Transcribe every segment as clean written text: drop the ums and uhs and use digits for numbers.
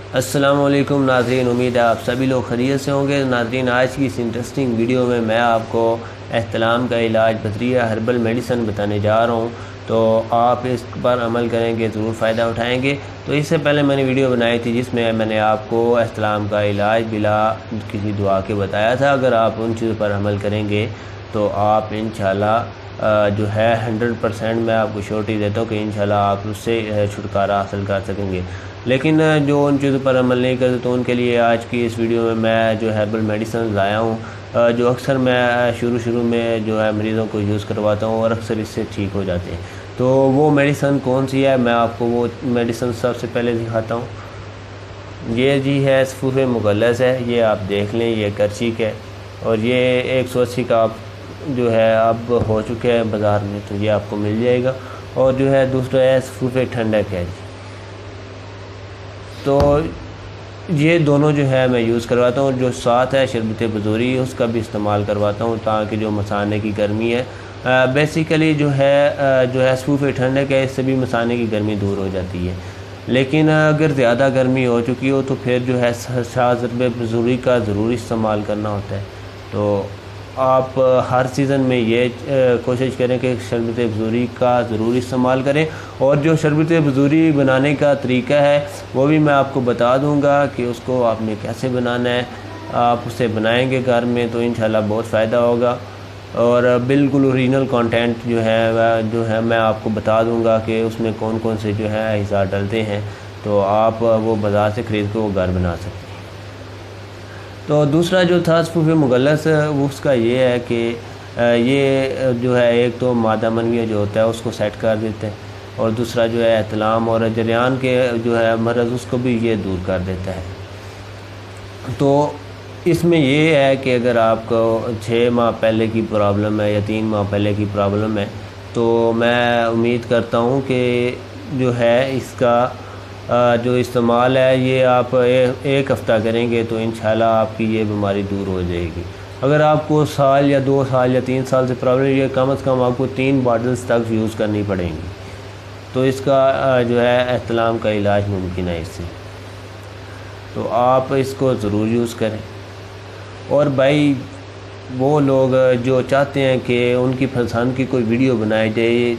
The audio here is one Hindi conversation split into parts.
अस्सलाम वालेकुम नाज़रीन, उम्मीद है आप सभी लोग खैरियत से होंगे। नाज़रीन, आज की इस इंटरेस्टिंग वीडियो में मैं आपको एहतलाम का इलाज बदरिया हर्बल मेडिसन बताने जा रहा हूँ। तो आप इस पर अमल करेंगे ज़रूर फ़ायदा उठाएंगे। तो इससे पहले मैंने वीडियो बनाई थी जिसमें मैंने आपको एहतलाम का इलाज बिला किसी दुआ के बताया था। अगर आप उन चीज़ों पर अमल करेंगे तो आप इंशाल्लाह जो है 100% मैं आपको श्योरिटी देता हूँ कि इंशाल्लाह आप उससे छुटकारा हासिल कर सकेंगे। लेकिन जो उन चीज़ों पर अमल नहीं करते तो उनके लिए आज की इस वीडियो में मैं जो हर्बल मेडिसिन लाया हूँ, जो अक्सर मैं शुरू में जो है मरीज़ों को यूज़ करवाता हूँ और अक्सर इससे ठीक हो जाते हैं। तो वो मेडिसिन कौन सी है, मैं आपको वो मेडिसिन सबसे पहले दिखाता हूँ। ये जी है सफ़ूफ़े मुगल्लस है, ये आप देख लें, ये करचीक है और ये 180 का आप जो है अब हो चुके हैं बाज़ार में, तो ये आपको मिल जाएगा। और जो है दूसरा है सफ़ूफ़े ठंडक है जी। तो ये दोनों जो है मैं यूज़ करवाता हूँ। जो साथ है शरबत बजूरी, उसका भी इस्तेमाल करवाता हूँ ताकि जो मसाने की गर्मी है बेसिकली जो है सफ़ूफ़े ठंडक है, इससे भी मसाने की गर्मी दूर हो जाती है। लेकिन अगर ज़्यादा गर्मी हो चुकी हो तो फिर जो है शरबत बजूरी का ज़रूर इस्तेमाल करना होता है। तो आप हर सीज़न में ये कोशिश करें कि शरबत बजूरी का ज़रूर इस्तेमाल करें। और जो शरबत बजूरी बनाने का तरीका है वो भी मैं आपको बता दूंगा कि उसको आपने कैसे बनाना है। आप उसे बनाएंगे घर में तो इंशाल्लाह बहुत फ़ायदा होगा। और बिल्कुल ओरिजिनल कंटेंट जो है मैं आपको बता दूंगा कि उसमें कौन कौन से जो है अज़ा डलते हैं, तो आप वो बाज़ार से ख़रीद कर वो घर बना सकते हैं। तो दूसरा जो था सफ़ूफ़े मुगल्लस, वो उसका ये है कि ये जो है एक तो मादा मनविया जो होता है उसको सेट कर देते हैं और दूसरा जो है एहतलाम और जरियान के जो है मर्ज़ उसको भी ये दूर कर देता है। तो इसमें ये है कि अगर आपको 6 माह पहले की प्रॉब्लम है या 3 माह पहले की प्रॉब्लम है तो मैं उम्मीद करता हूँ कि जो है इसका जो इस्तेमाल है ये आप एक हफ़्ता करेंगे तो इंशाल्लाह आपकी ये बीमारी दूर हो जाएगी। अगर आपको साल या 2 साल या 3 साल से प्रॉब्लम, ये कम से कम आपको 3 बॉटल्स तक यूज़ करनी पड़ेंगी, तो इसका जो है एहतलाम का इलाज मुमकिन है इससे। तो आप इसको ज़रूर यूज़ करें। और भाई वो लोग जो चाहते हैं कि उनकी पसंद की कोई वीडियो बनाई जाए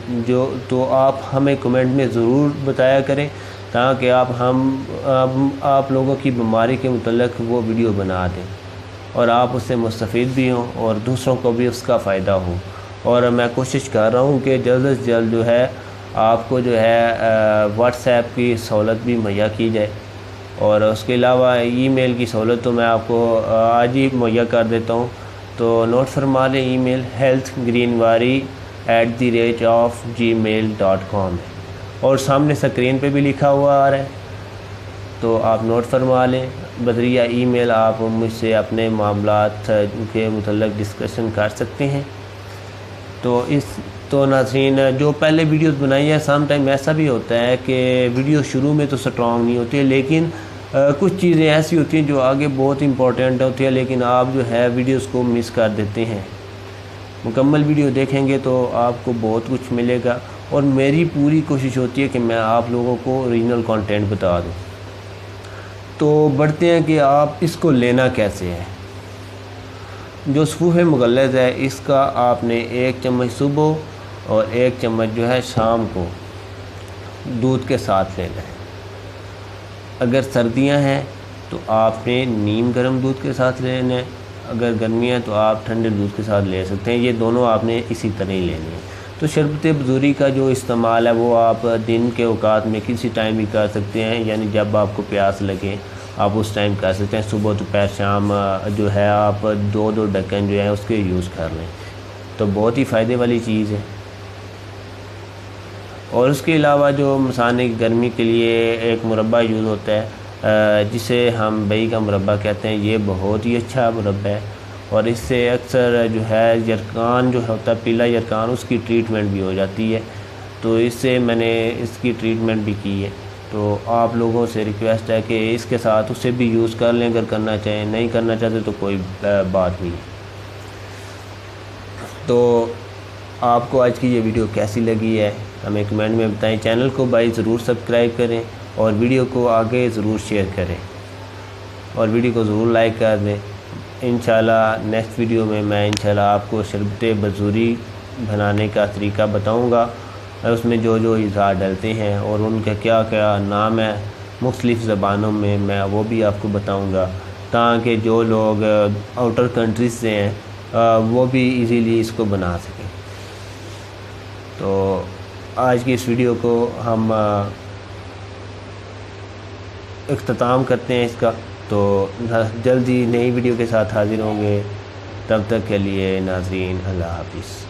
तो आप हमें कमेंट में ज़रूर बताया करें ताकि आप लोगों की बीमारी के मुतल्लिक़ वो वीडियो बना दें और आप उससे मुस्तफ़ीद भी हों और दूसरों को भी उसका फ़ायदा हो। और मैं कोशिश कर रहा हूँ कि जल्द से जल्द जो है आपको जो है व्हाट्सएप की सहूलत भी मुहैया की जाए। और उसके अलावा ईमेल की सहूलत तो मैं आपको आज ही मुहैया कर देता हूँ। तो नोट फरमा लें, ईमेल healthgreenwari@gmail.com है और सामने स्क्रीन पे भी लिखा हुआ आ रहा है, तो आप नोट फरमा लें। बदरिया ईमेल आप मुझसे अपने मामलात के मुतल्लिक़ डिस्कशन कर सकते हैं। तो नाज़रीन, जो पहले वीडियोस बनाई है सम टाइम ऐसा भी होता है कि वीडियो शुरू में तो स्ट्रॉन्ग नहीं होती है, लेकिन कुछ चीज़ें ऐसी होती हैं जो आगे बहुत इंपॉर्टेंट होती है, लेकिन आप जो है वीडियोस को मिस कर देते हैं। मुकम्मल वीडियो देखेंगे तो आपको बहुत कुछ मिलेगा और मेरी पूरी कोशिश होती है कि मैं आप लोगों को ओरिजिनल कंटेंट बता दूं। तो बढ़ते हैं कि आप इसको लेना कैसे है। जो सफ़ूफ़े मुगल्लस है इसका आपने 1 चम्मच सुबह और 1 चम्मच जो है शाम को दूध के साथ लेना है। अगर सर्दियां हैं तो आपने नीम गर्म दूध के साथ लेना है, अगर गर्मियां हैं तो आप ठंडे दूध के साथ ले सकते हैं। ये दोनों आपने इसी तरह ही लेने हैं। तो शरबत बजूरी का जो इस्तेमाल है वो आप दिन के औकात में किसी टाइम भी कर सकते हैं, यानी जब आपको प्यास लगे आप उस टाइम कर सकते हैं। सुबह दोपहर शाम जो है आप 2-2 ढक्कन जो है उसके यूज़ कर लें, तो बहुत ही फ़ायदे वाली चीज़ है। और उसके अलावा जो मसाने की गर्मी के लिए एक मुरब्बा यूज़ होता है जिसे हम बई का मुरब्बा कहते हैं, ये बहुत ही अच्छा मुरब्बा है और इससे अक्सर जो है यरकान जो होता है, पीला यरकान, उसकी ट्रीटमेंट भी हो जाती है। तो इससे मैंने इसकी ट्रीटमेंट भी की है। तो आप लोगों से रिक्वेस्ट है कि इसके साथ उसे भी यूज़ कर लें अगर करना चाहें, नहीं करना चाहते तो कोई बात नहीं। तो आपको आज की ये वीडियो कैसी लगी है हमें कमेंट में बताएं। चैनल को भाई ज़रूर सब्सक्राइब करें और वीडियो को आगे ज़रूर शेयर करें और वीडियो को ज़रूर लाइक कर दें। इंशाल्लाह नेक्स्ट वीडियो में मैं इंशाल्लाह आपको शरबत बजूरी बनाने का तरीका बताऊंगा और उसमें जो जो इज़हार डलते हैं और उनका क्या क्या नाम है मुख्तलिफ़ ज़बानों में, मैं वो भी आपको बताऊंगा ताकि जो लोग आउटर कंट्रीज से हैं वो भी इजीली इसको बना सकें। तो आज की इस वीडियो को हम इख्तिताम करते हैं इसका। तो जल्दी नई वीडियो के साथ हाज़िर होंगे, तब तक के लिए नाज़रीन अल्लाह हाफ़िज़।